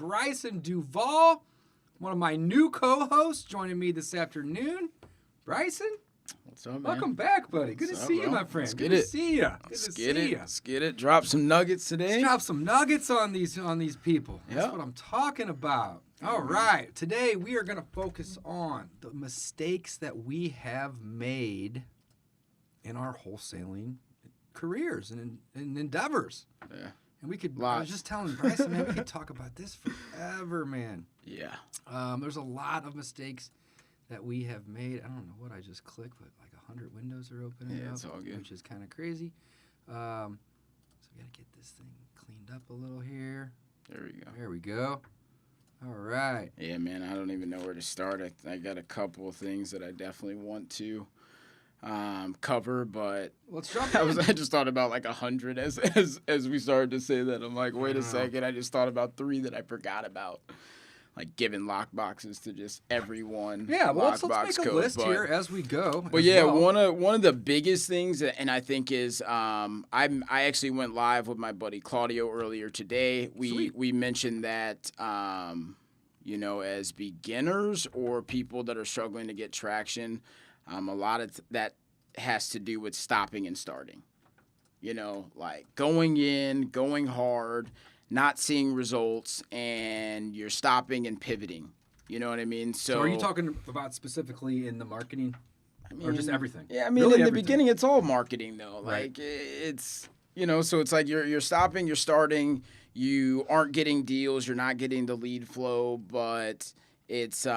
Brysan Duvall, one of my new co-hosts, joining me this afternoon. Brysan, what's up, man? Welcome back, buddy. Good to see you, my friend. Good to see you. Let's get it. Drop some nuggets today. Let's drop some nuggets on these people. That's what I'm talking about. All right. Today we are going to focus on the mistakes that we have made in our wholesaling careers and endeavors. Yeah. And we could, I was just telling Brysan, man, we could talk about this forever, man. Yeah. There's a lot of mistakes that we have made. I don't know what I just clicked, but like 100 windows are opening up. It's all good. Which is kind of crazy. So we got to get this thing cleaned up a little here. There we go. All right. Yeah, man, I don't even know where to start. I got a couple of things that I definitely want to cover, but let's jump in. I just thought about like 100 as we started to say that. I'm like, wait a second. I just thought about 3 that I forgot about. Like giving lock boxes to just everyone. Yeah, well, let's make a list here as we go. But yeah, one of the biggest things, and I think is, I actually went live with my buddy Claudio earlier today. We mentioned that, as beginners or people that are struggling to get traction, a lot of that has to do with stopping and starting. Like going in, going hard, not seeing results, and you're stopping and pivoting. You know what I mean? So are you talking about specifically in the marketing, or just everything? Yeah, I mean, really in the beginning, it's all marketing, though. Right. Like, it's, so it's like you're stopping, you're starting, you aren't getting deals, you're not getting the lead flow, but it's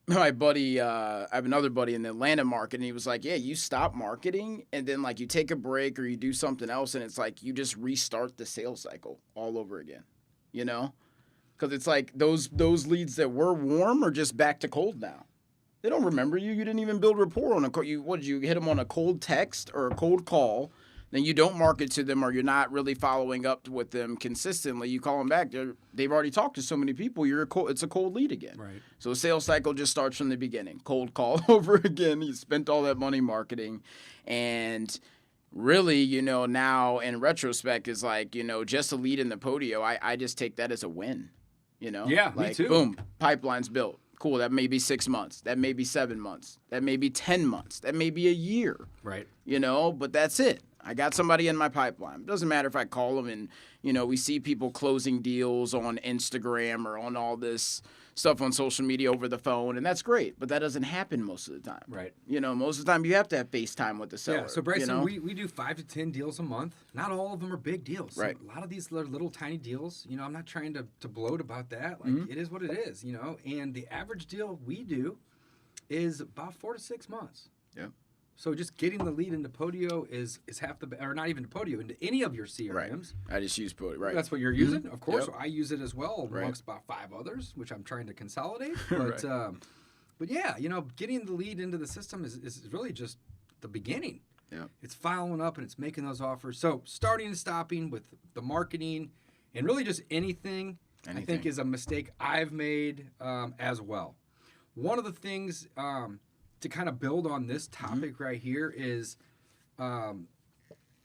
my buddy, I have another buddy in the Atlanta market, and he was like, yeah, you stop marketing, and then, like, you take a break or you do something else, and it's like you just restart the sales cycle all over again, Because it's like those leads that were warm are just back to cold now. They don't remember you. You didn't even build rapport on what did you hit them on a cold text or a cold call? Then you don't market to them, or you're not really following up with them consistently. You call them back. They've already talked to so many people. It's a cold lead again. Right. So a sales cycle just starts from the beginning. Cold call over again. You spent all that money marketing. And really, now in retrospect is like, just a lead in the podio. I just take that as a win. Yeah, like, me too. Boom, pipeline's built. Cool, that may be 6 months. That may be 7 months. That may be 10 months. That may be a year. Right. But that's it. I got somebody in my pipeline. It doesn't matter if I call them and, we see people closing deals on Instagram or on all this stuff on social media over the phone, and that's great, but that doesn't happen most of the time. Right. Most of the time you have to have FaceTime with the seller. Yeah, so Brysan, we do 5 to 10 deals a month. Not all of them are big deals. Right. So a lot of these are little tiny deals. I'm not trying to bloat about that. Like, it is what it is, and the average deal we do is about 4 to 6 months. Yeah. So just getting the lead into Podio is half or not even to Podio, into any of your CRMs. Right. I just use Podio, right. That's what you're using, of course. Yep. I use it as well amongst about 5 others, which I'm trying to consolidate. But but yeah, getting the lead into the system is really just the beginning. Yeah. It's following up and it's making those offers. So starting and stopping with the marketing and really just anything. I think is a mistake I've made as well. One of the things to kind of build on this topic right here is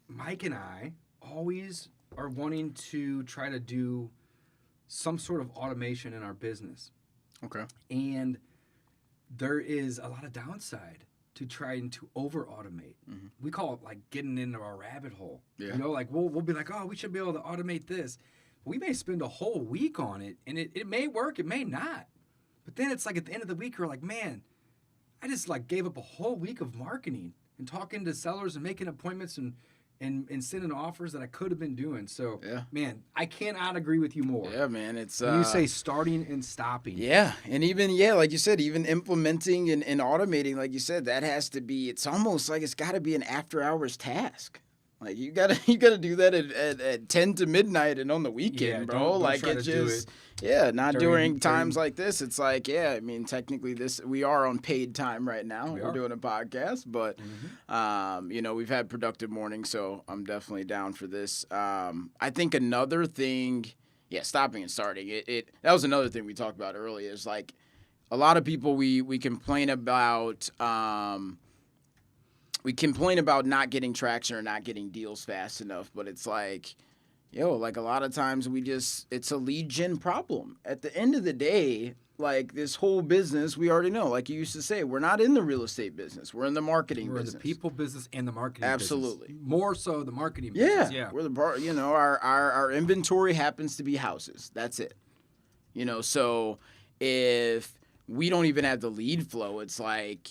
Mike and I always are wanting to try to do some sort of automation in our business. Okay. And there is a lot of downside to trying to over-automate. Mm-hmm. We call it like getting into a rabbit hole. Yeah. Like we'll be like, oh, we should be able to automate this. We may spend a whole week on it, and it may work, it may not. But then it's like at the end of the week, we're like, man, I just like gave up a whole week of marketing and talking to sellers and making appointments and sending offers that I could have been doing. So, man, I cannot agree with you more. Yeah, man. It's when you say starting and stopping. Yeah, and even, like you said, even implementing and automating, like you said, that has to be, it's almost like it's got to be an after-hours task. Like, you gotta do that at 10 to midnight and on the weekend, bro. Don't like, try it to do just, not during times like this. It's like, I mean, technically we are on paid time right now. We're doing a podcast, but, we've had productive mornings, so I'm definitely down for this. I think another thing, stopping and starting, that was another thing we talked about earlier, is like, a lot of people we complain about, not getting traction or not getting deals fast enough, but it's like, Like a lot of times it's a lead gen problem. At the end of the day, like this whole business, we already know, like you used to say, we're not in the real estate business. We're in the marketing We're business. the people business and the marketing Absolutely. business. More so the marketing business. Yeah. We're our inventory happens to be houses. That's it. So if we don't even have the lead flow, it's like,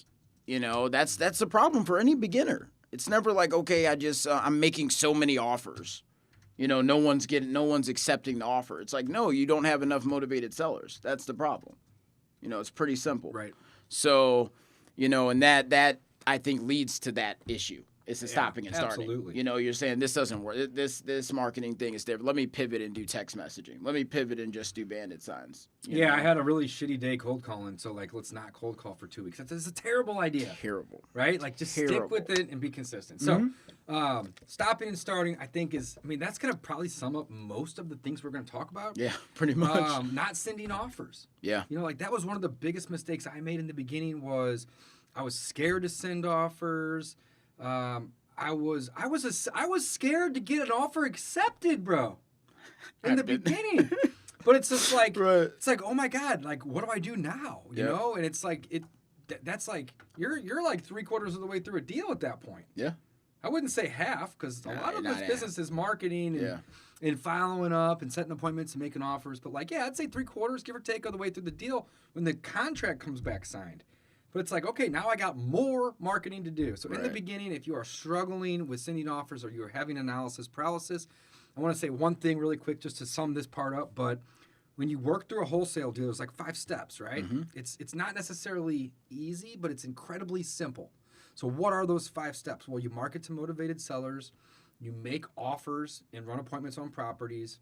that's a problem for any beginner. It's never like, okay, I'm making so many offers. No one's accepting the offer. It's like, no, you don't have enough motivated sellers. That's the problem. It's pretty simple. Right. So, and that I think leads to that issue. It's the stopping and starting. Absolutely. You're saying this doesn't work. This marketing thing is different. Let me pivot and do text messaging. Let me pivot and just do bandit signs. Yeah, I had a really shitty day cold calling, so like let's not cold call for 2 weeks. That's a terrible idea. Terrible. Right? Like just stick with it and be consistent. So stopping and starting, I think that's gonna probably sum up most of the things we're gonna talk about. Yeah, pretty much. Not sending offers. Yeah. Like that was one of the biggest mistakes I made in the beginning was I was scared to send offers. I was scared to get an offer accepted, bro. In the beginning. But it's just like It's like, oh my God, like what do I do now? You know? And it's like that's like you're like 3/4 of the way through a deal at that point. Yeah. I wouldn't say half, because a lot of this business is marketing and following up and setting appointments and making offers. But like, I'd say 3/4, give or take, of the way through the deal when the contract comes back signed. But it's like, okay, now I got more marketing to do. So in the beginning, if you are struggling with sending offers or you're having analysis paralysis, I want to say one thing really quick just to sum this part up. But when you work through a wholesale deal, there's like 5 steps, right? Mm-hmm. It's not necessarily easy, but it's incredibly simple. So what are those 5 steps? Well, you market to motivated sellers. You make offers and run appointments on properties.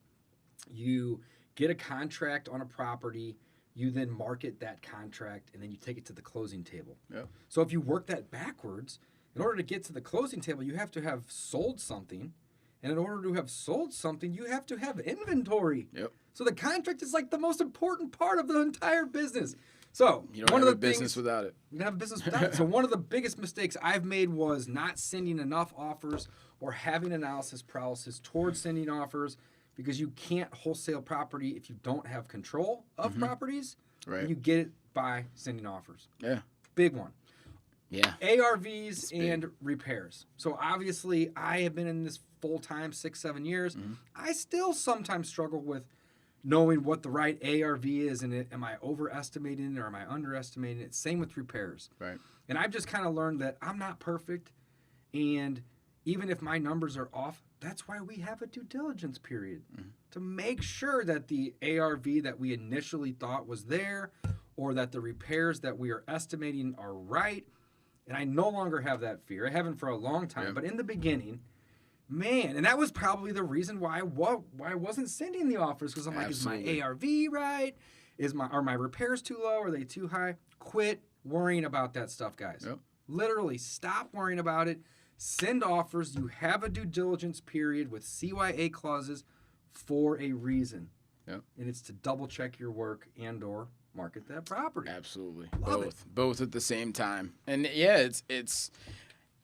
You get a contract on a property. You then market that contract, and then you take it to the closing table. Yep. So if you work that backwards, in order to get to the closing table, you have to have sold something. And in order to have sold something, you have to have inventory. Yep. So the contract is like the most important part of the entire business. So you don't have a business without it. You don't have a business without it. So one of the biggest mistakes I've made was not sending enough offers or having analysis paralysis towards sending offers, because you can't wholesale property if you don't have control of properties. Right. And you get it by sending offers. Yeah. Big one. Yeah. ARVs and repairs. So obviously I have been in this full-time 6-7 years. Mm-hmm. I still sometimes struggle with knowing what the right ARV is, and am I overestimating it or am I underestimating it? Same with repairs. Right. And I've just kind of learned that I'm not perfect, and even if my numbers are off, that's why we have a due diligence period to make sure that the ARV that we initially thought was there, or that the repairs that we are estimating are right. And I no longer have that fear. I haven't for a long time. Yeah. But in the beginning, man, and that was probably the reason why I wasn't sending the offers, because I'm like, Absolutely. Is my ARV right? Are my repairs too low? Are they too high? Quit worrying about that stuff, guys. Yep. Literally, stop worrying about it. Send offers. You have a due diligence period with CYA clauses for a reason. Yep. And it's to double check your work and or market that property. Absolutely. Love it. Both at the same time. And yeah, it's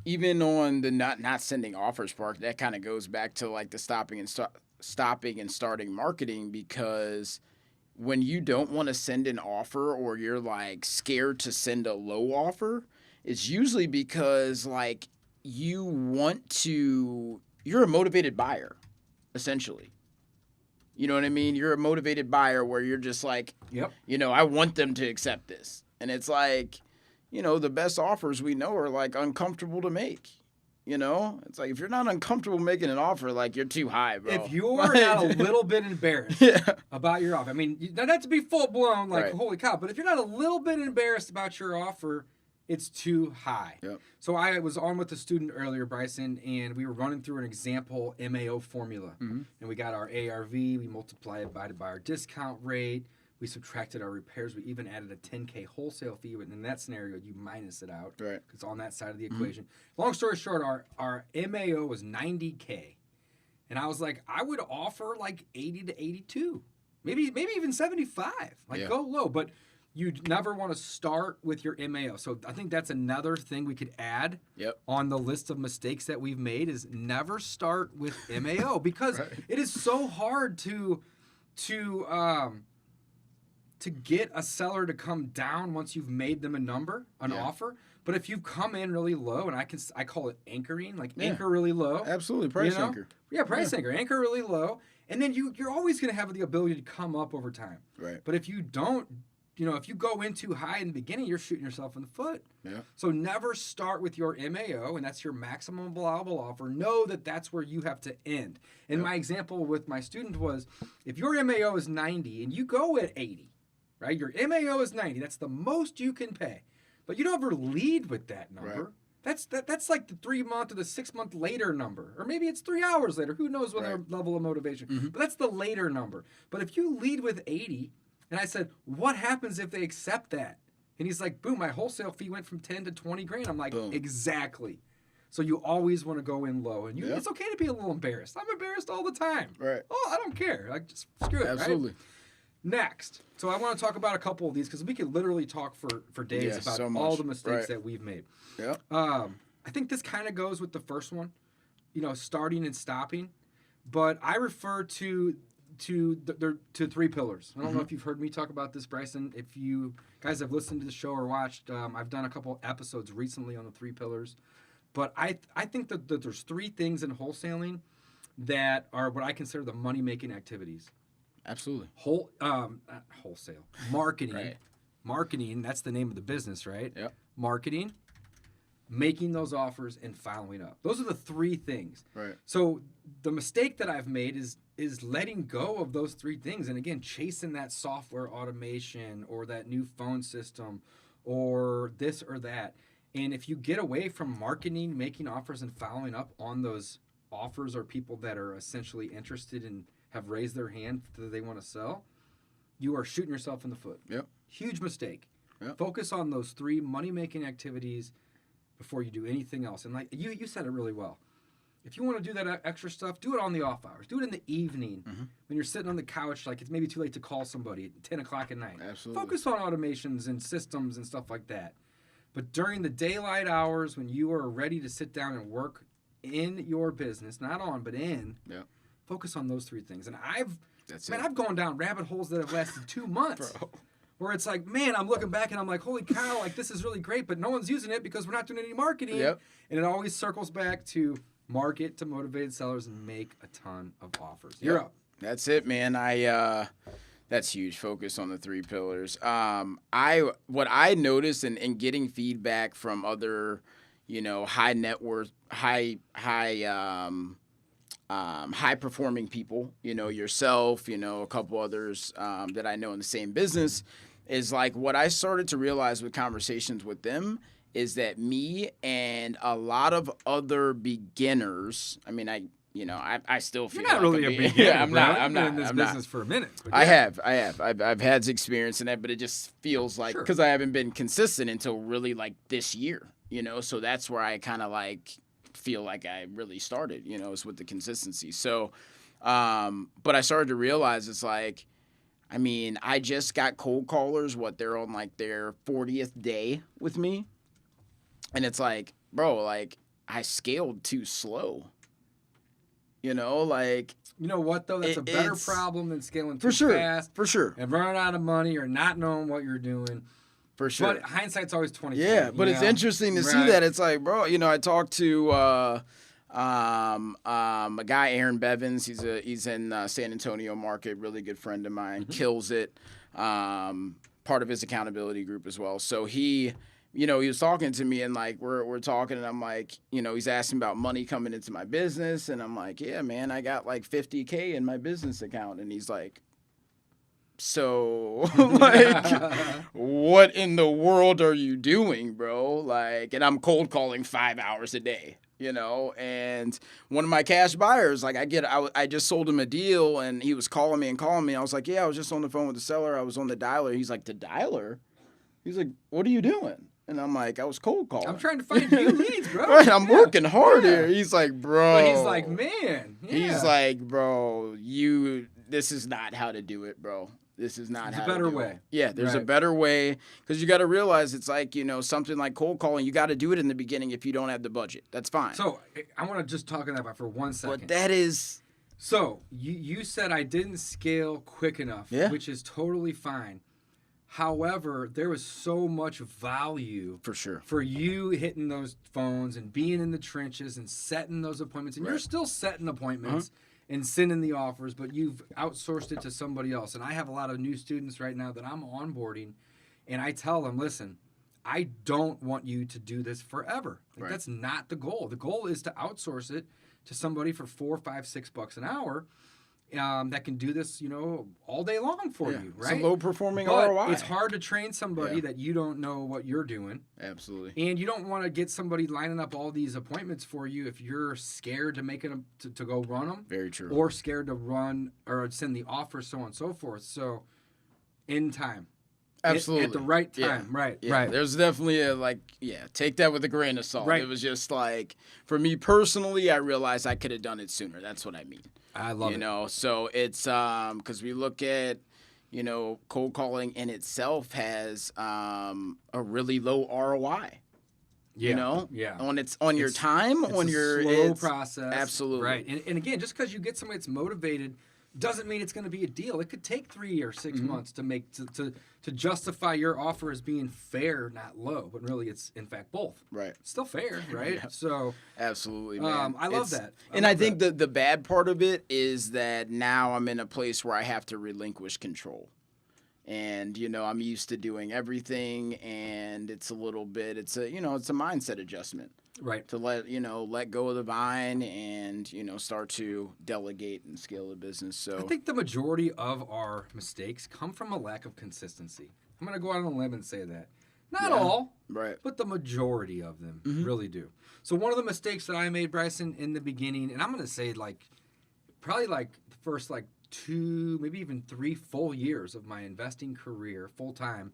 even on the not sending offers part, that kind of goes back to like the stopping and starting marketing, because when you don't want to send an offer, or you're like scared to send a low offer, it's usually because like you're a motivated buyer, essentially. You know what I mean? You're a motivated buyer where you're just like, yep. I want them to accept this. And it's like, the best offers we know are like uncomfortable to make. It's like, if you're not uncomfortable making an offer, like you're too high, bro. If you're not a little bit embarrassed about your offer, I mean, you don't have to be full blown, like, holy cow, but if you're not a little bit embarrassed about your offer, it's too high. Yep. So I was on with a student earlier, Bryson, and we were running through an example MAO formula. Mm-hmm. And we got our ARV, we multiplied it by our discount rate, we subtracted our repairs, we even added a $10K wholesale fee. And in that scenario, you minus it out. Right. It's on that side of the equation. Long story short, our MAO was $90K. And I was like, I would offer like 80 to 82. Maybe even 75. Like, go low. But You never want to start with your MAO. So I think that's another thing we could add on the list of mistakes that we've made is never start with MAO because it is so hard to get a seller to come down once you've made them an offer. But if you come in really low, and I call it anchoring, like anchor really low. Absolutely, price anchor. Yeah, price anchor. Anchor really low. And then you're always going to have the ability to come up over time. Right. But if you don't, if you go in too high in the beginning, you're shooting yourself in the foot. Yeah. So never start with your MAO, and that's your maximum allowable offer. Know that that's where you have to end. And my example with my student was, if your MAO is 90 and you go at 80, right? Your MAO is 90. That's the most you can pay. But you don't ever lead with that number. Right. That's like the 3-month or the 6-month later number. Or maybe it's 3 hours later. Who knows what their level of motivation. Mm-hmm. But that's the later number. But if you lead with 80, and I said, what happens if they accept that? And he's like, boom, my wholesale fee went from 10 to 20 grand. I'm like, boom. Exactly. So you always want to go in low. And it's okay to be a little embarrassed. I'm embarrassed all the time. Right. Oh, I don't care. Like, just screw it. Absolutely. Right? Next. So I want to talk about a couple of these because we could literally talk for days about all the mistakes that we've made. Yeah. I think this kind of goes with the first one, starting and stopping. But I refer to 3 pillars. I don't know if you've heard me talk about this, Bryson. If you guys have listened to the show or watched, I've done a couple episodes recently on the 3 pillars. But I think that there's 3 things in wholesaling that are what I consider the money-making activities. Absolutely. Wholesale. Marketing. Right. Marketing, that's the name of the business, right? Yep. Marketing, making those offers, and following up. Those are the 3 things. Right. So the mistake that I've made is letting go of those 3 things. And again, chasing that software automation or that new phone system or this or that. And if you get away from marketing, making offers, and following up on those offers or people that are essentially interested in have raised their hand that they want to sell, you are shooting yourself in the foot. Yep. Huge mistake. Yep. Focus on those 3 money-making activities before you do anything else. And like you said it really well. If you want to do that extra stuff, do it on the off hours. Do it in the evening when you're sitting on the couch, like it's maybe too late to call somebody at 10 o'clock at night. Absolutely. Focus on automations and systems and stuff like that. But during the daylight hours when you are ready to sit down and work in your business, not on, but in, focus on those 3 things. And I've gone down rabbit holes that have lasted 2 months. Bro. Where it's like, man, I'm looking back and I'm like, holy cow, like this is really great, but no one's using it because we're not doing any marketing. Yep. And it always circles back to market to motivated sellers and make a ton of offers. You're up. That's it, man. That's huge. Focus on the 3 pillars. What I noticed in getting feedback from other, high net worth, high performing people, yourself, a couple others that I know in the same business, is like what I started to realize with conversations with them is that me and a lot of other beginners, I mean, I still feel you're not like really a beginner. Yeah, I'm not. You've been in this business for a minute. But I have. I've had experience in that, but it just feels like because I haven't been consistent until really like this year, So that's where I kind of like feel like I really started, is with the consistency. So, but I started to realize it's like, I mean, I just got cold callers. They're on like their 40th day with me, and it's like, bro, like I scaled too slow. You know what though? That's a better problem than scaling too fast. For sure. And running out of money or not knowing what you're doing. For sure. But hindsight's always 20/20. Yeah, but it's interesting to see that. It's like, bro, I talked to a guy, Aaron Bevins. He's in San Antonio market, really good friend of mine, kills it. Part of his accountability group as well. So he was talking to me and like we're talking and I'm like, he's asking about money coming into my business and I'm like, yeah, man, I got like $50K in my business account. And he's like, so like, what in the world are you doing, bro? Like, and I'm cold calling 5 hours a day, and one of my cash buyers, like I just sold him a deal and he was calling me. I was like, yeah, I was just on the phone with the seller. I was on the dialer. He's like, the dialer? He's like, what are you doing? And I'm like, I was cold calling. I'm trying to find new leads, bro. Right, I'm working hard here. He's like, bro. But he's like, man. Yeah. He's like, bro, this is not how to do it, bro. This is not There's how a better to do way. it. Yeah, there's a Right. better way, because you got to realize it's like, something like cold calling. You got to do it in the beginning if you don't have the budget. That's fine. So I want to just talk on that for 1 second. But that is, So you said I didn't scale quick enough, Yeah. which is totally fine. However, there was so much value for sure. for you hitting those phones and being in the trenches and setting those appointments. And you're Right. still setting appointments and sending the offers, but you've outsourced it to somebody else. And I have a lot of new students right now that I'm onboarding, and I tell them, listen, I don't want you to do this forever. Like, Right. That's not the goal. The goal is to outsource it to somebody for $4, $5, $6 an hour that can do this, all day long for you, right? It's a low performing But ROI. it's hard to train somebody that you don't know what you're doing. Absolutely. And you don't want to get somebody lining up all these appointments for you if you're scared to make them to go run them. Very true. Or scared to run or send the offer, so on and so forth. So, in time. Absolutely. At the right Yeah. time. Right. Yeah, Right. there's definitely take that with a grain of salt. Right. It was just like, for me personally, I realized I could have done it sooner. That's what I mean. I love it. So it's because we look at, cold calling in itself has a really low ROI. Yeah. On your time, It's on a your slow process. Absolutely. Right. And again, just because you get somebody that's motivated doesn't mean it's going to be a deal. It could take 3 or 6 months to make to justify your offer as being fair, not low, but really it's in fact both. Right. It's still fair, right? Yeah. So Absolutely, man. I love that. I think the bad part of it is that now I'm in a place where I have to relinquish control. And, I'm used to doing everything, and it's a mindset adjustment. Right. To let go of the vine and, start to delegate and scale the business. So I think the majority of our mistakes come from a lack of consistency. I'm going to go out on a limb and say that. Not all, right. but the majority of them really do. So one of the mistakes that I made, Bryson, in the beginning, and I'm going to say probably the first 2, maybe even 3 full years of my investing career, full time,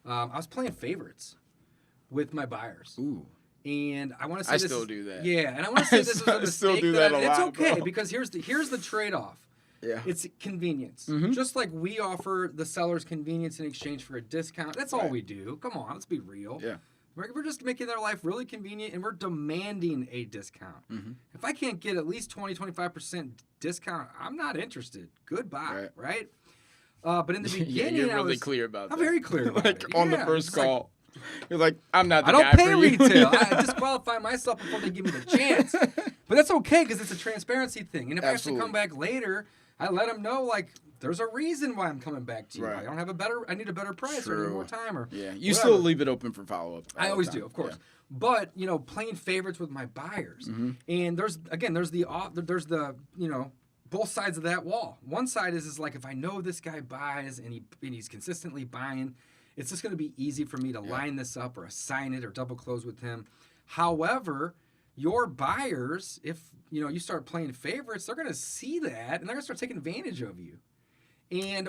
I was playing favorites with my buyers. Ooh. And I want to say I this still do that. Yeah, and I want to say this is a mistake. still do that a It's lot, okay bro. because here's the trade-off. Yeah. It's convenience. Mm-hmm. Just like we offer the sellers convenience in exchange for a discount. That's all we do. Come on, let's be real. Yeah. We're just making their life really convenient, and we're demanding a discount. Mm-hmm. If I can't get at least 20-25% discount, I'm not interested. Goodbye, right? But in the beginning, you're really clear about that. I'm very clear about it. On the Yeah, first it's call. You're like, I'm not the I don't guy pay for you. retail. I disqualify myself before they give me the chance. But that's okay because it's a transparency thing. And if I have to come back later, I let them know, there's a reason why I'm coming back to you. Right. I don't have I need a better price or I need more time or Yeah, you whatever. still leave it open for follow-up. I always do, of course. Yeah. But, playing favorites with my buyers. And there's the both sides of that wall. One side is if I know this guy buys and he's consistently buying, it's just going to be easy for me to line this up or assign it or double close with him. However, your buyers, if you start playing favorites, they're going to see that and they're going to start taking advantage of you.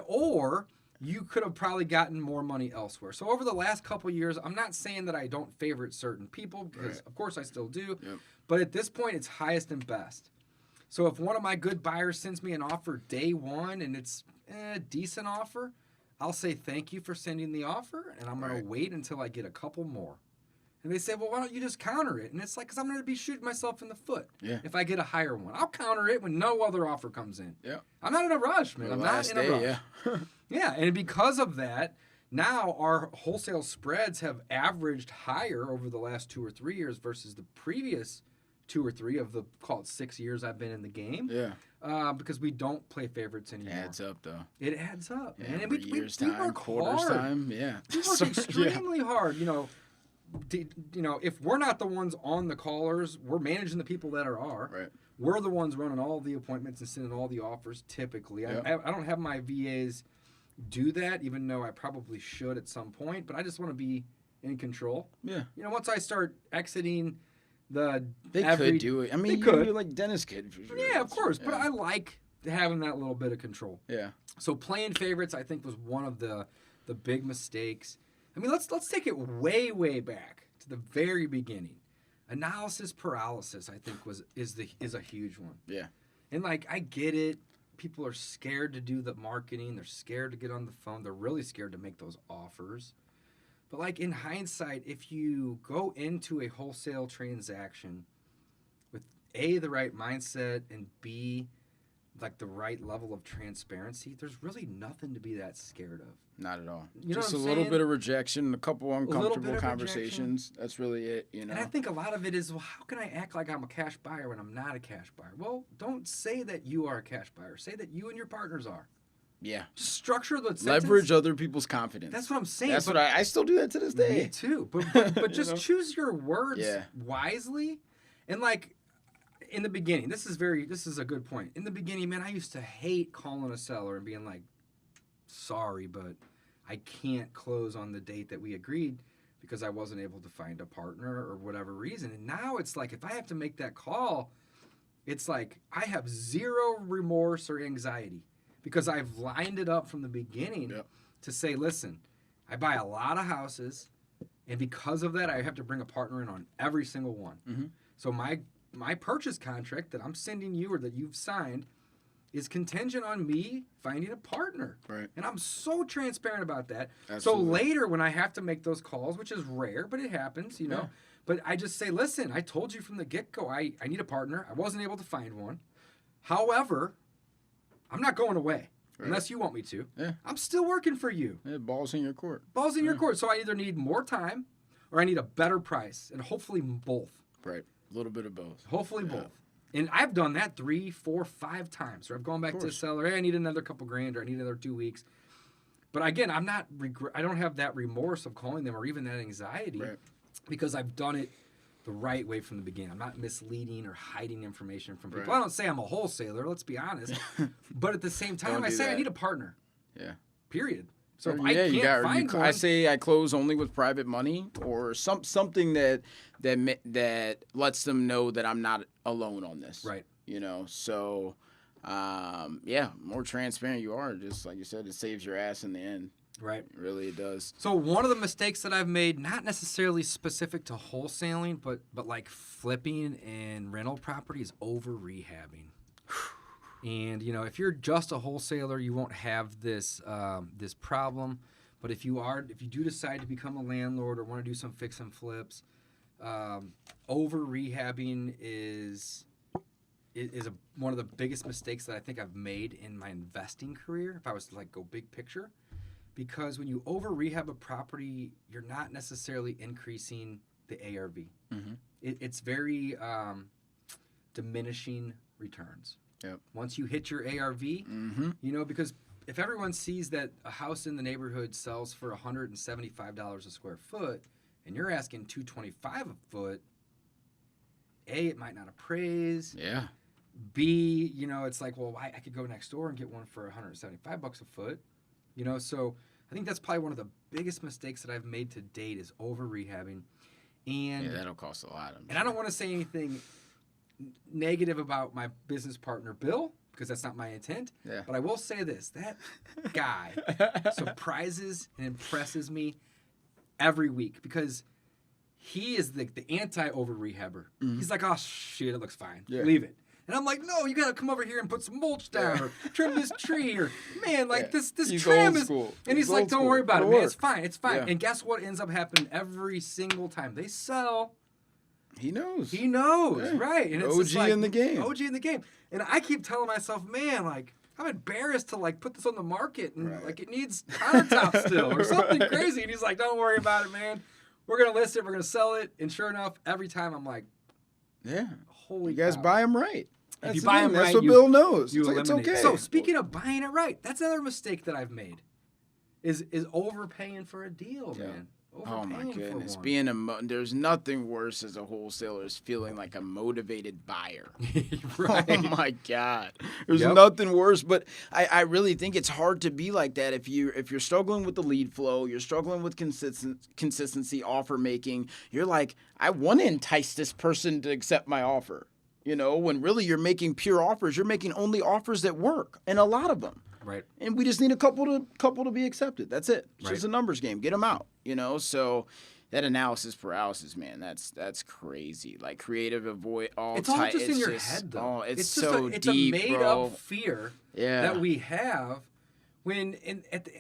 Or you could have probably gotten more money elsewhere. So over the last couple of years, I'm not saying that I don't favorite certain people because of course I still do. Yep. But at this point, it's highest and best. So if one of my good buyers sends me an offer day one and it's a decent offer, I'll say thank you for sending the offer, and I'm going to wait until I get a couple more. And they say, well, why don't you just counter it? And it's because I'm going to be shooting myself in the foot if I get a higher one. I'll counter it when no other offer comes in. Yeah. I'm not in a rush, man. I'm not in a rush. Yeah. Yeah, and because of that, now our wholesale spreads have averaged higher over the last 2 or 3 years versus the previous 2 or 3 of the, call it 6 years I've been in the game. Yeah. Because we don't play favorites anymore. It adds up, though. It adds up, man. Yeah, And we time, work quarters hard. time, yeah. We work extremely hard. If we're not the ones on the callers, we're managing the people that are. Right. We're the ones running all the appointments and sending all the offers typically. Yep. I don't have my VAs do that, even though I probably should at some point, but I just want to be in control. Yeah. Once I start exiting They could do it. I mean, you're like Dennis kid. For sure. Yeah, of course. But I like having that little bit of control. Yeah. So playing favorites, I think, was one of the big mistakes. I mean, let's take it way, way back to the very beginning. Analysis paralysis, I think, is a huge one. Yeah. And I get it. people are scared to do the marketing. They're scared to get on the phone. They're really scared to make those offers. But like in hindsight, if you go into a wholesale transaction with A, the right mindset, and B, like the right level of transparency, there's really nothing to be that scared of. Not at all. You know Just what a I'm little saying? bit of rejection, a couple uncomfortable bit of conversations. That's really it, you know. And I think a lot of it is, well, how can I act like I'm a cash buyer when I'm not a cash buyer? Well, don't say that you are a cash buyer. Say that you and your partners are. Yeah. Just structure the sentence. Leverage other people's confidence. That's what I'm saying. That's what I still do that to this day. Me too. But just choose your words Yeah. wisely. And like in the beginning, this is a good point. In the beginning, man, I used to hate calling a seller and being like, sorry, but I can't close on the date that we agreed because I wasn't able to find a partner or whatever reason. And now it's like, if I have to make that call, it's like I have zero remorse or anxiety because I've lined it up from the beginning to say, listen, I buy a lot of houses, and because of that, I have to bring a partner in on every single one. Mm-hmm. So my purchase contract that I'm sending you or that you've signed is contingent on me finding a partner. Right. And I'm so transparent about that. Absolutely. So later when I have to make those calls, which is rare, but it happens, you know. Yeah. But I just say, listen, I told you from the get-go, I need a partner. I wasn't able to find one. However, I'm not going away unless you want me to. Yeah. I'm still working for you. Yeah, ball's in your court. Ball's in your court. So I either need more time or I need a better price, and hopefully both. Right. A little bit of both. Hopefully both. And I've done that 3, 4, 5 times. Or I've gone back to the seller, hey, I need another couple grand, or I need another 2 weeks. But again, I don't have that remorse of calling them or even that anxiety because I've done it the right way from the beginning. I'm not misleading or hiding information from people. I don't say I'm a wholesaler, let's be honest. But at the same time, I say I need a partner. Yeah. Period. So if I can't find one, I say I close only with private money or something that lets them know that I'm not alone on this. Right. You know, so more transparent you are, just like you said, it saves your ass in the end. Right. Really, it does. So one of the mistakes that I've made, not necessarily specific to wholesaling, but like flipping and rental property, is over rehabbing. And, you know, if you're just a wholesaler, you won't have this this problem. But if you do decide to become a landlord or want to do some fix and flips, over rehabbing is one of the biggest mistakes that I think I've made in my investing career, if I was to like go big picture. Because when you over rehab a property, you're not necessarily increasing the ARV. Mm-hmm. It's very diminishing returns. Yep. Once you hit your ARV, you know, because if everyone sees that a house in the neighborhood sells for $175 a square foot, and you're asking $225 a foot, A, it might not appraise. Yeah. B, you know, it's like, well, I could go next door and get one for $175 a foot. You know, so I think that's probably one of the biggest mistakes that I've made to date is over rehabbing. And that'll cost a lot. I don't want to say anything negative about my business partner, Bill, because that's not my intent. Yeah. But I will say this, that guy surprises and impresses me every week because he is the anti-over rehabber. Mm-hmm. He's like, oh, shit, it looks fine. Yeah. Leave it. And I'm like, no, you got to come over here and put some mulch down or trim this tree or, man, like this trim is. And he's like, don't worry about it, man. It's fine. It's fine. Yeah. And guess what ends up happening every single time? They sell. He knows. Yeah. Right. And it's OG in the game. OG in the game. And I keep telling myself, man, like, I'm embarrassed to, like, put this on the market and, like, it needs countertops still or something crazy. And he's like, don't worry about it, man. We're going to list it. We're going to sell it. And sure enough, every time I'm like, holy you guys cow. buy them right. If you buy them right, that's what Bill knows. It's okay. So speaking of buying it right, that's another mistake that I've made, is overpaying for a deal, man. Oh my goodness! There's nothing worse as a wholesaler is feeling like a motivated buyer. Right. Oh my God! There's nothing worse. But I really think it's hard to be like that if you're struggling with the lead flow, you're struggling with consistency, offer making. You're like, I want to entice this person to accept my offer. You know, when really you're making pure offers, you're making only offers that work, and a lot of them. Right. And we just need a couple to be accepted. That's it. It's just a numbers game. Get them out. You know, so that analysis paralysis, man, that's crazy. Like creative avoid all. It's all just in your head, though. Oh, it's just so it's deep, a made bro. up fear Yeah. that we have.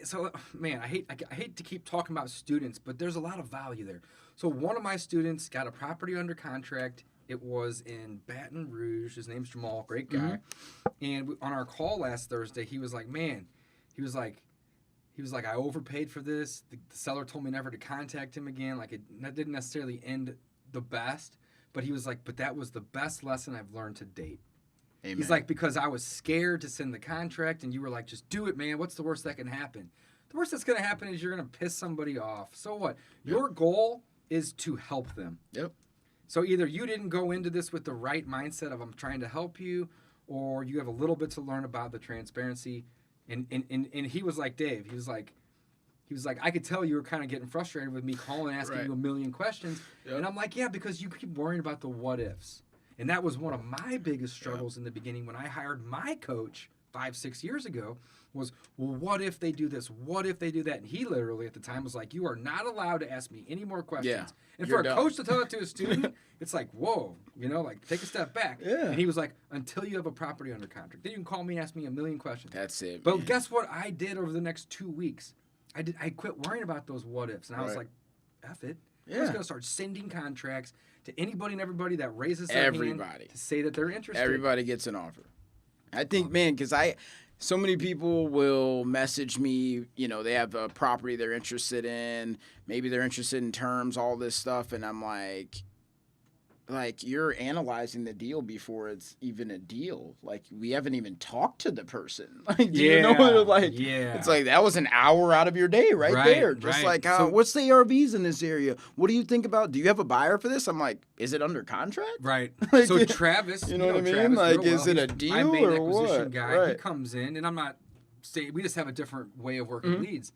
So man, I hate to keep talking about students, but there's a lot of value there. So one of my students got a property under contract. It was in Baton Rouge. His name's Jamal, great guy. And on our call last Thursday, he was like, man, he was like, I overpaid for this. The seller told me never to contact him again. Like that didn't necessarily end the best, but he was like, but that was the best lesson I've learned to date. Amen. He's like, because I was scared to send the contract, and you were like, just do it, man. What's the worst that can happen? The worst that's going to happen is you're going to piss somebody off. So what? Yep. Your goal is to help them. Yep. So either you didn't go into this with the right mindset of I'm trying to help you, or you have a little bit to learn about the transparency. And he was like, Dave, he was like, I could tell you were kind of getting frustrated with me calling, asking you a million questions. Yep. And I'm like, yeah, because you keep worrying about the what ifs. And that was one of my biggest struggles in the beginning when I hired my coach 5-6 years ago was, well, what if they do this? What if they do that? And he literally at the time was like, you are not allowed to ask me any more questions. Yeah, and for a coach to tell that to a student, it's like, whoa, like take a step back. Yeah. And he was like, until you have a property under contract, then you can call me and ask me a million questions. That's it. But guess what I did over the next 2 weeks? I quit worrying about those what ifs. And I was like, F it. Yeah. I was going to start sending contracts to anybody and everybody that raises their hand to say that they're interested. Everybody gets an offer. I think, man, because so many people will message me, they have a property they're interested in. Maybe they're interested in terms, all this stuff. And I'm like, you're analyzing the deal before it's even a deal. Like, we haven't even talked to the person. Like, do you know? Like, it's like, that was an hour out of your day right there. Just like, what's the ARVs in this area? What do you think about? Do you have a buyer for this? I'm like, is it under contract? Right. Like, so Travis, you know what I mean? Travis like, is it a deal my main or acquisition what? guy. Right. He comes in, and I'm not saying, we just have a different way of working leads.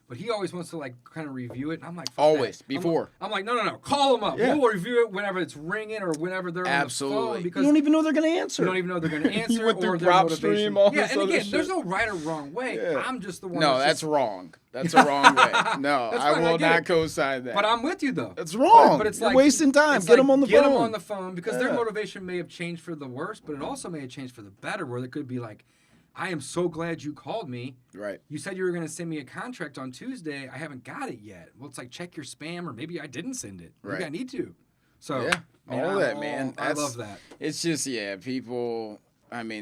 But he always wants to kind of review it, and I'm like, always before. I'm like, no, call them up. Yeah. We'll review it whenever it's ringing or whenever they're on the phone. Because you don't even know they're going to answer. You don't even know they're going to answer. You went through or prop stream, all this and again, shit. there's no right or wrong way. Yeah. I'm just the one. No, that's wrong. That's a wrong way. No, I will not co-sign that. But I'm with you though. It's wrong. But it's You're wasting time. Get them on the phone. Get them on the phone because their motivation may have changed for the worse, but it also may have changed for the better. Where it could be like, I am so glad you called me. Right. You said you were going to send me a contract on Tuesday. I haven't got it yet. Well, it's like, check your spam, or maybe I didn't send it. Maybe I need to. So, yeah, man. I love that. It's just, people,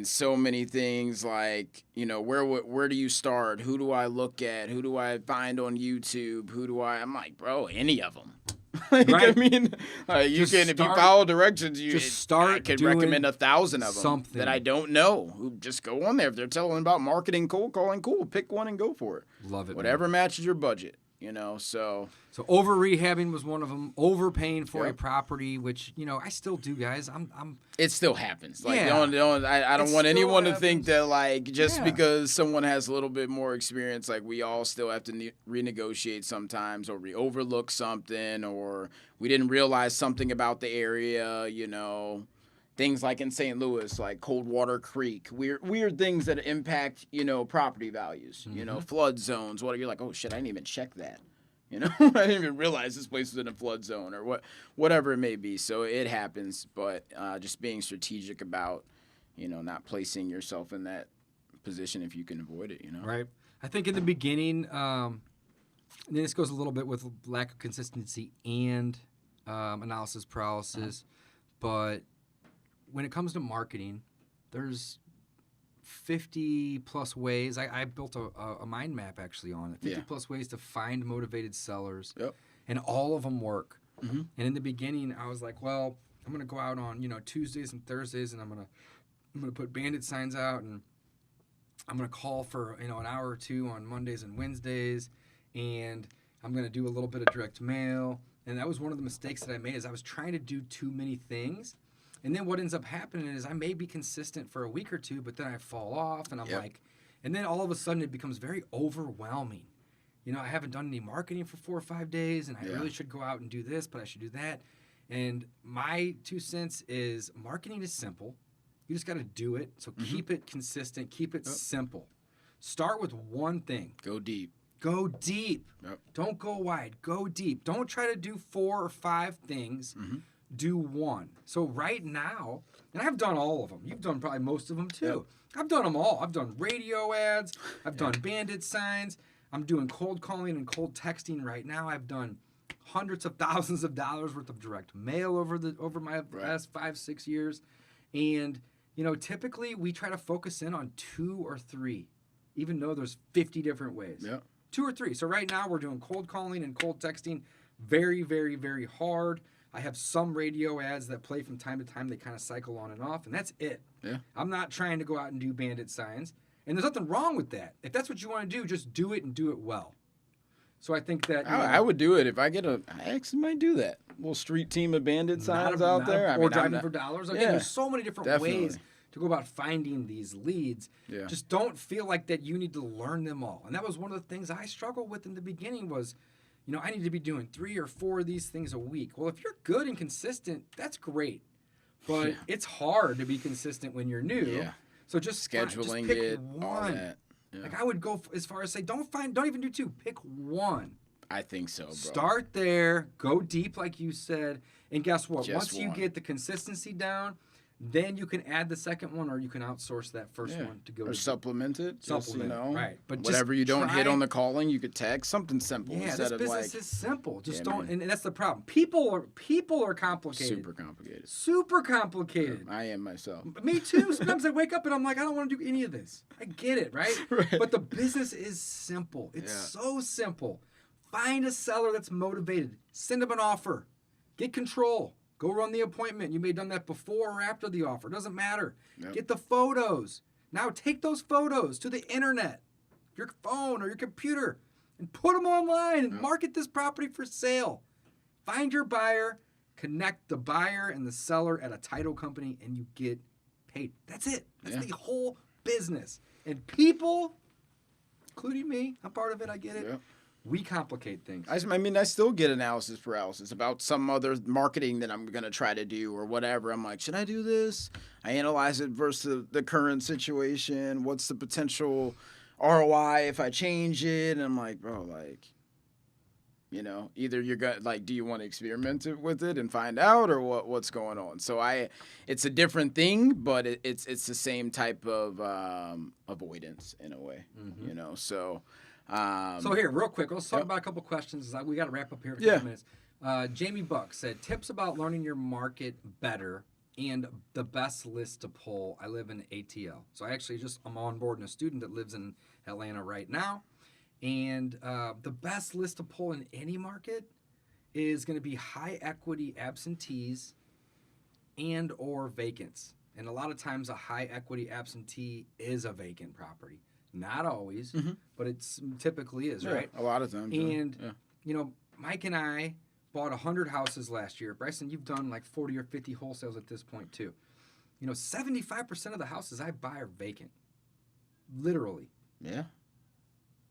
so many things like, where do you start? Who do I look at? Who do I find on YouTube? I'm like, bro, any of them. Right. If you follow directions, I could recommend 1,000 of them that I don't know. Who just go on there. If they're telling about marketing, cold calling, cool. Pick one and go for it. Love it. Whatever matches your budget, So over rehabbing was one of them. Overpaying for a property, which I still do, guys. It still happens. Like I don't want anyone to think that just because someone has a little bit more experience, we all still have to renegotiate sometimes, or we overlook something, or we didn't realize something about the area. Things like in St. Louis, like Coldwater Creek, weird things that impact property values. Flood zones. You're like, oh shit, I didn't even check that. I didn't even realize this place was in a flood zone or whatever it may be. So it happens, but just being strategic about, not placing yourself in that position if you can avoid it, Right. I think in the beginning, and then this goes a little bit with lack of consistency and analysis paralysis, but when it comes to marketing, there's 50 plus ways. I built a mind map actually on it. 50 plus ways to find motivated sellers. Yep. And all of them work. Mm-hmm. And in the beginning, I was like, well, I'm going to go out on, Tuesdays and Thursdays, and I'm going to put bandit signs out, and I'm going to call for, an hour or two on Mondays and Wednesdays, and I'm going to do a little bit of direct mail. And that was one of the mistakes that I made, is I was trying to do too many things. And then what ends up happening is I may be consistent for a week or two, but then I fall off, and I'm like, and then all of a sudden it becomes very overwhelming. I haven't done any marketing for 4 or 5 days, and I really should go out and do this, but I should do that. And my 2 cents is marketing is simple. You just got to do it. So keep it consistent, keep it simple. Start with one thing. Go deep. Go deep. Yep. Don't go wide. Go deep. Don't try to do 4 or 5 things. Do one. So right now, and I've done all of them. You've done probably most of them too. I've done them all. I've done radio ads. I've done bandit signs. I'm doing cold calling and cold texting right now. I've done hundreds of thousands of dollars worth of direct mail over my last 5-6 years. And, you know, typically we try to focus in on 2 or 3, even though there's 50 different ways. Yeah. 2 or 3. So right now we're doing cold calling and cold texting very, very, very hard. I have some radio ads that play from time to time. They kind of cycle on and off, and that's it. Yeah. I'm not trying to go out and do bandit signs. And there's nothing wrong with that. If that's what you want to do, just do it and do it well. So I think that... I would do it if I actually might do that. Little street team of bandit signs out there. Or driving for dollars. Again, there's so many different ways to go about finding these leads. Yeah. Just don't feel like that you need to learn them all. And that was one of the things I struggled with in the beginning was, you know, I need to be doing 3 or 4 of these things a week. Well, if you're good and consistent, that's great. But it's hard to be consistent when you're new. Yeah. So just scheduling pick it, one. all that. Yeah. Like I would go as far as say, don't even do 2. Pick one. I think so, bro. Start there, go deep like you said, and guess what? Just Once you one. get the consistency down, then you can add the second one, or you can outsource that first one to go. Or supplement it. Supplement, just, you know, right? But whatever just you don't hit try- on the calling, you could text something simple Yeah, instead this of business like is simple. Just Yeah, don't, man. and that's the problem. People are complicated. super complicated. Super complicated. I am myself. Me too. Sometimes I wake up and I'm like, I don't want to do any of this. I get it, right? Right. But the business is simple. It's so simple. Find a seller that's motivated. Send them an offer. Get control. Go run the appointment. You may have done that before or after the offer. Doesn't matter. Yep. Get the photos. Now take those photos to the internet, your phone or your computer, and put them online and market this property for sale. Find your buyer, connect the buyer and the seller at a title company, and you get paid. That's it. That's the whole business. And people, including me, I'm part of it, I get it. Yeah. We complicate things. I mean, I still get analysis paralysis about some other marketing that I'm going to try to do or whatever. I'm like, should I do this? I analyze it versus the current situation. What's the potential ROI if I change it? And I'm like, bro, like, you know, either you're going to, like, do you want to experiment with it and find out or what's going on? So it's a different thing, but it's the same type of avoidance in a way, you know, so... So here, real quick, let's talk about a couple questions. We got to wrap up here in a couple minutes. Jamie Buck said, tips about learning your market better and the best list to pull. I live in ATL. So I'm on board a student that lives in Atlanta right now. And the best list to pull in any market is going to be high equity absentees and or vacants. And a lot of times a high equity absentee is a vacant property. Not always, but it typically is, right? A lot of times. And, you know, Mike and I bought 100 houses last year. Bryson, you've done like 40 or 50 wholesales at this point, too. You know, 75% of the houses I buy are vacant. Literally. Yeah.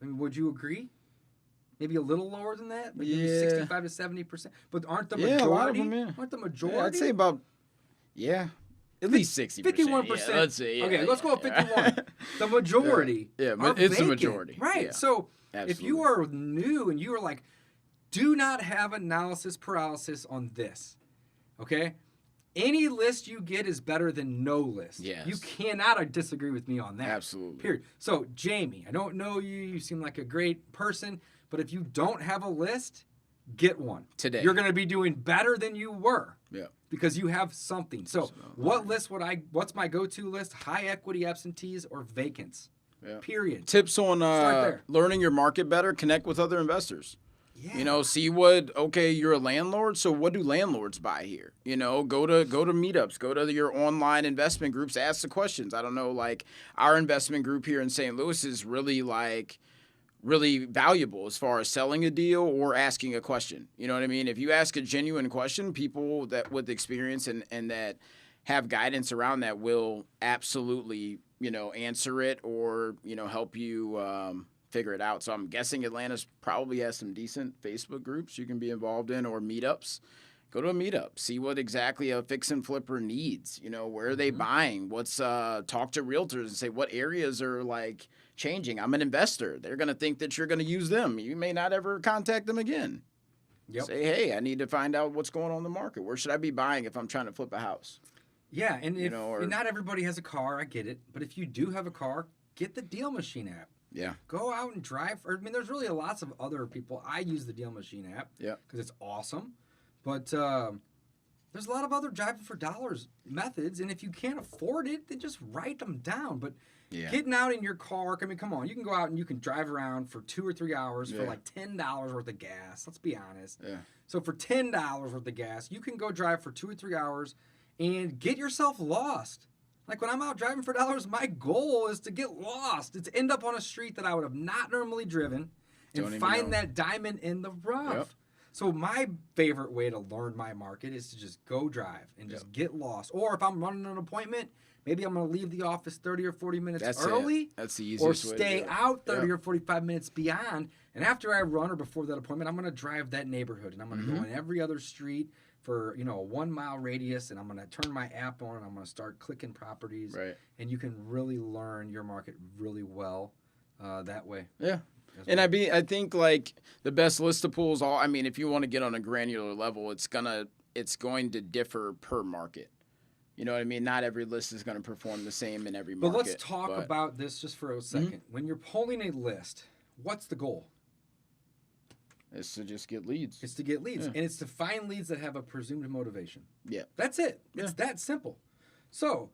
I mean, would you agree? Maybe a little lower than that? Like maybe 65 to 70%. But aren't the majority? A lot of them, Aren't the majority? I'd say about, at least 60%. 51%. Let's say. Okay, let's go with 51. The majority. Yeah, but it's vacant. the majority. Right. Yeah. So Absolutely. if you are new and you are like, do not have analysis paralysis on this, okay? Any list you get is better than no list. Yes. You cannot disagree with me on that. Absolutely. Period. So, Jamie, I don't know you. You seem like a great person. But if you don't have a list, get one. Today. You're going to be doing better than you were. Yeah. Because you have something. So what's my go-to list? High equity absentees or vacants. Yeah. Period. Tips on Start there. learning your market better, connect with other investors. Yeah. You know, see you're a landlord, so what do landlords buy here? You know, go to meetups, go to your online investment groups, ask the questions. I don't know, like our investment group here in St. Louis is really valuable as far as selling a deal or asking a question. You know what I mean? If you ask a genuine question, people that with experience and that have guidance around that will absolutely, you know, answer it or, you know, help you figure it out. So I'm guessing Atlanta's probably has some decent Facebook groups you can be involved in or meetups. Go to a meetup, see what exactly a fix and flipper needs. You know, where are they buying? What's talk to realtors and say what areas are like changing. I'm an investor. They're gonna think that you're gonna use them. You may not ever contact them again. Yep. Say, hey, I need to find out what's going on in the market. Where should I be buying if I'm trying to flip a house? Yeah, and if know, or- and not everybody has a car, I get it. But if you do have a car, get the Deal Machine app. Yeah. Go out and drive. I mean, there's really lots of other people. I use the Deal Machine app. Yeah. Because it's awesome. But there's a lot of other driving for dollars methods, and if you can't afford it, then just write them down. But getting out in your car, I mean, come on, you can go out and you can drive around for 2 or 3 hours for like $10 worth of gas. Let's be honest. Yeah. So for $10 worth of gas, you can go drive for 2 or 3 hours and get yourself lost. Like when I'm out driving for dollars, my goal is to get lost. It's to end up on a street that I would have not normally driven and find that diamond in the rough. Yep. So my favorite way to learn my market is to just go drive and just get lost. Or if I'm running an appointment, maybe I'm going to leave the office 30 or 40 minutes early. That's the easiest or way to stay do it. out 30 or 45 minutes beyond. And after I run or before that appointment, I'm going to drive that neighborhood. And I'm going to go in every other street for, a 1 mile radius. And I'm going to turn my app on and I'm going to start clicking properties. Right. And you can really learn your market really well that way. Yeah. And I think like the best listapools, if you want to get on a granular level, it's going to differ per market. You know what I mean? Not every list is going to perform the same in every market. But let's talk about this just for a second. When you're pulling a list, what's the goal? It's to just get leads. It's to get leads. And it's to find leads that have a presumed motivation. Yeah. That's it. It's that simple. So,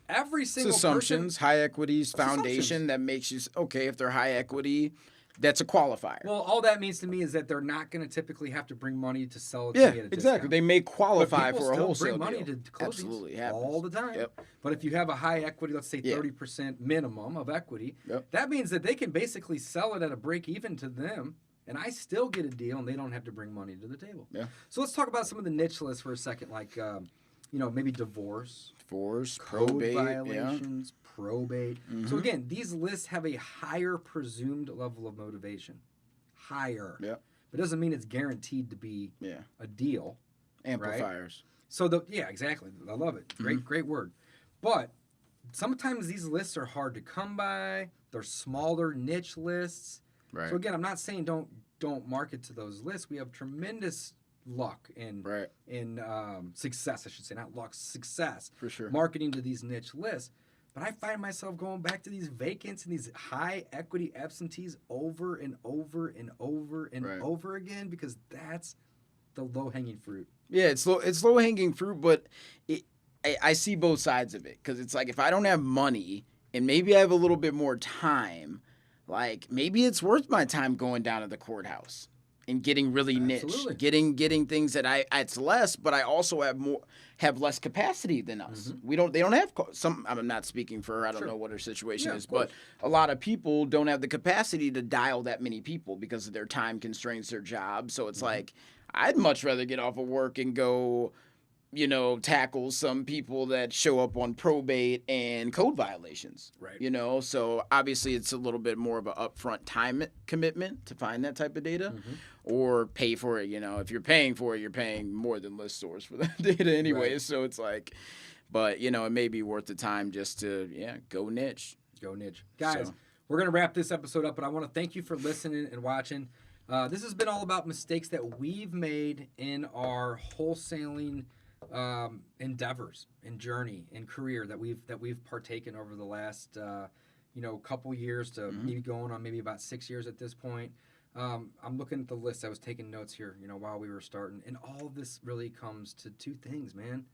every single assumptions, high equities, foundation that makes you, okay, if they're high equity, that's a qualifier. Well, all that means to me is that they're not going to typically have to bring money to sell it to me at a exactly. discount. They may qualify but for a wholesale bring money deal. to closings Absolutely happens. all the time. Yep. But if you have a high equity, let's say 30% minimum of equity, Yep. that means that they can basically sell it at a break even to them, and I still get a deal, and they don't have to bring money to the table. Yeah. So let's talk about some of the niche lists for a second, like maybe divorce, code probate, violations, probate. So again, these lists have a higher presumed level of motivation. Higher. Yeah. But it doesn't mean it's guaranteed to be a deal. Amplifiers. Right? So exactly. I love it. Great word. But sometimes these lists are hard to come by. They're smaller niche lists. Right. So again, I'm not saying don't market to those lists. We have tremendous luck and success, I should say, not luck, success. For sure. Marketing to these niche lists. But I find myself going back to these vacants and these high equity absentees over and over and over and over again because that's the low-hanging fruit. Yeah, it's low-hanging fruit, but I see both sides of it because it's like if I don't have money and maybe I have a little bit more time, like maybe it's worth my time going down to the courthouse and getting really niche, getting things that it's less, but I also have less capacity than us. They don't have some. I'm not speaking for her. I don't know what her situation is, but a lot of people don't have the capacity to dial that many people because of their time constraints, their job. So it's like I'd much rather get off of work and go, tackle some people that show up on probate and code violations. Right. So obviously it's a little bit more of an upfront time commitment to find that type of data or pay for it. If you're paying for it, you're paying more than list source for that data anyway. Right. So it's like, but it may be worth the time just to, go niche. Go niche. Guys, we're going to wrap this episode up, but I want to thank you for listening and watching. This has been all about mistakes that we've made in our wholesaling endeavors and journey and career that we've partaken over the last couple years to maybe going on maybe about 6 years at this point. I'm looking at the list. I was taking notes here, while we were starting, and all of this really comes to two things, man.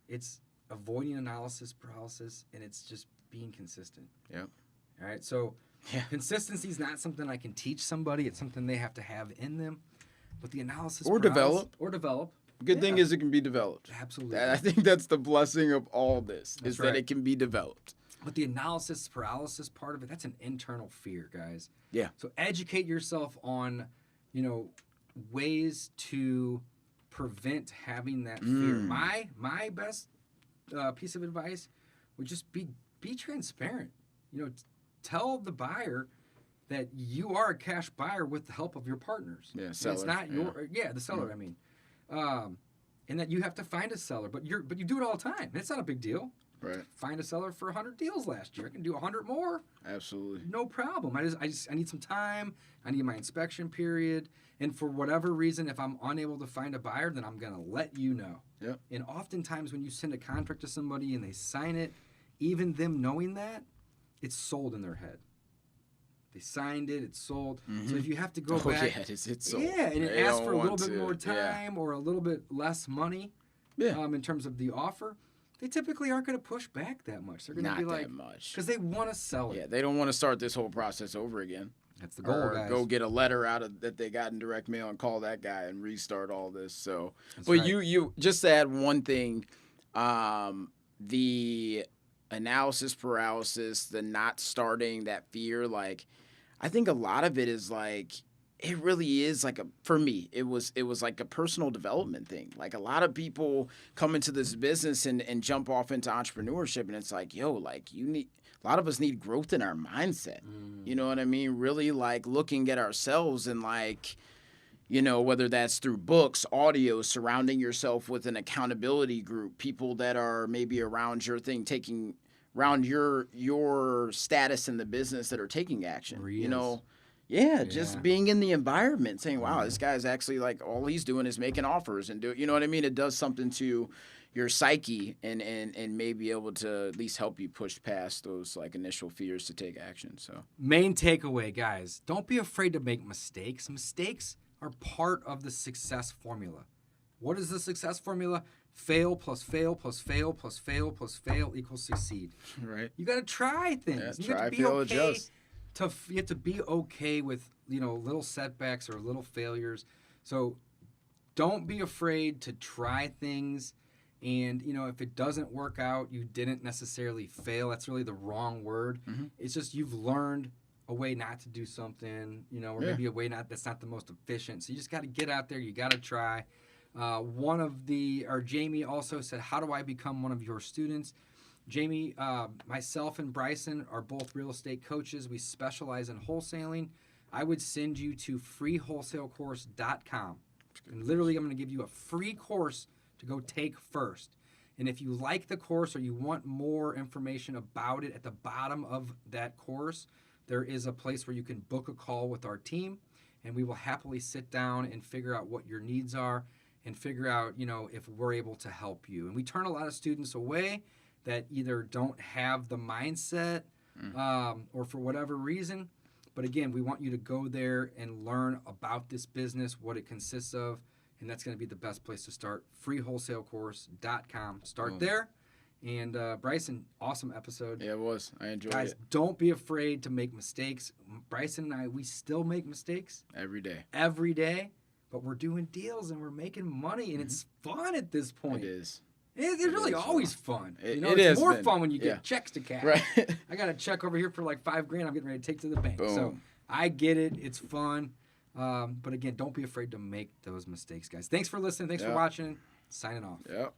It's avoiding analysis paralysis, and it's just being consistent. Yeah. All right. So consistency is not something I can teach somebody. It's something they have to have in them. But the analysis develop. Good thing is it can be developed. Absolutely. I think that's the blessing of all this, that it can be developed. But the analysis paralysis part of it, that's an internal fear, guys. Yeah. So educate yourself on, ways to prevent having that fear. My best piece of advice would just be transparent. Tell the buyer that you are a cash buyer with the help of your partners. Yeah, seller. It's not the seller, I mean. and that you have to find a seller, but you do it all the time. It's not a big deal. Right. Find a seller for 100 deals last year. I can do 100 more. Absolutely. No problem. I need some time. I need my inspection period. And for whatever reason, if I'm unable to find a buyer, then I'm going to let you know. Yep. And oftentimes when you send a contract to somebody and they sign it, even them knowing that, it's sold in their head. They signed it, it's sold. Mm-hmm. So if you have to go back. Yeah, it's sold. Yeah, and it They asks don't for a little want bit to. more time or a little bit less money in terms of the offer, they typically aren't going to push back that much. They're going to be like, that much. because they want to sell it. Yeah, they don't want to start this whole process over again. That's the goal, or guys. go get a letter out of that they got in direct mail and call that guy and restart all this. So, That's but right. you just to add one thing, the analysis paralysis, the not starting, that fear, like I think a lot of it is like it really is like for me, it was like a personal development thing. Like a lot of people come into this business and jump off into entrepreneurship, and it's like, yo, like a lot of us need growth in our mindset. You know what I mean? Really like looking at ourselves and like, you know, whether that's through books, audio, surrounding yourself with an accountability group, people that are maybe around your thing, taking around your status in the business that are taking action. REIAs. You know, just being in the environment, saying, wow, this guy's actually like all he's doing is making offers and you know what I mean? It does something to your psyche and may be able to at least help you push past those like initial fears to take action. So main takeaway, guys, don't be afraid to make mistakes. Mistakes are part of the success formula. What is the success formula? Fail plus fail plus fail plus fail plus fail equals succeed. Right. You got to try things. Yeah, You try, have to be fail, okay adjust. you have to be okay with, you know, little setbacks or little failures. So don't be afraid to try things. And, you know, if it doesn't work out, you didn't necessarily fail. That's really the wrong word. Mm-hmm. It's just you've learned a way not to do something, you know, or maybe a way that's not the most efficient. So you just got to get out there. You got to try. Jamie also said, how do I become one of your students? Jamie, myself and Bryson are both real estate coaches. We specialize in wholesaling. I would send you to freewholesalecourse.com. And literally, I'm going to give you a free course to go take first. And if you like the course or you want more information about it, at the bottom of that course, there is a place where you can book a call with our team, and we will happily sit down and figure out what your needs are and figure out, you know, if we're able to help you. And we turn a lot of students away that either don't have the mindset or for whatever reason. But again, we want you to go there and learn about this business, what it consists of, and that's going to be the best place to start. freewholesalecourse.com. Start there. And Bryson, awesome episode. Yeah, it was. I enjoyed Guys, it. don't be afraid to make mistakes. Bryson and I, we still make mistakes Every day. but we're doing deals and we're making money, and it's fun at this point. It is. It's really always fun. It it's is, more man. fun when you get Yeah. checks to cash. Right. I got a check over here for like $5,000 I'm getting ready to take to the bank. Boom. So I get it. It's fun. But again, don't be afraid to make those mistakes, guys. Thanks for listening. Thanks for watching. Signing off. Yep.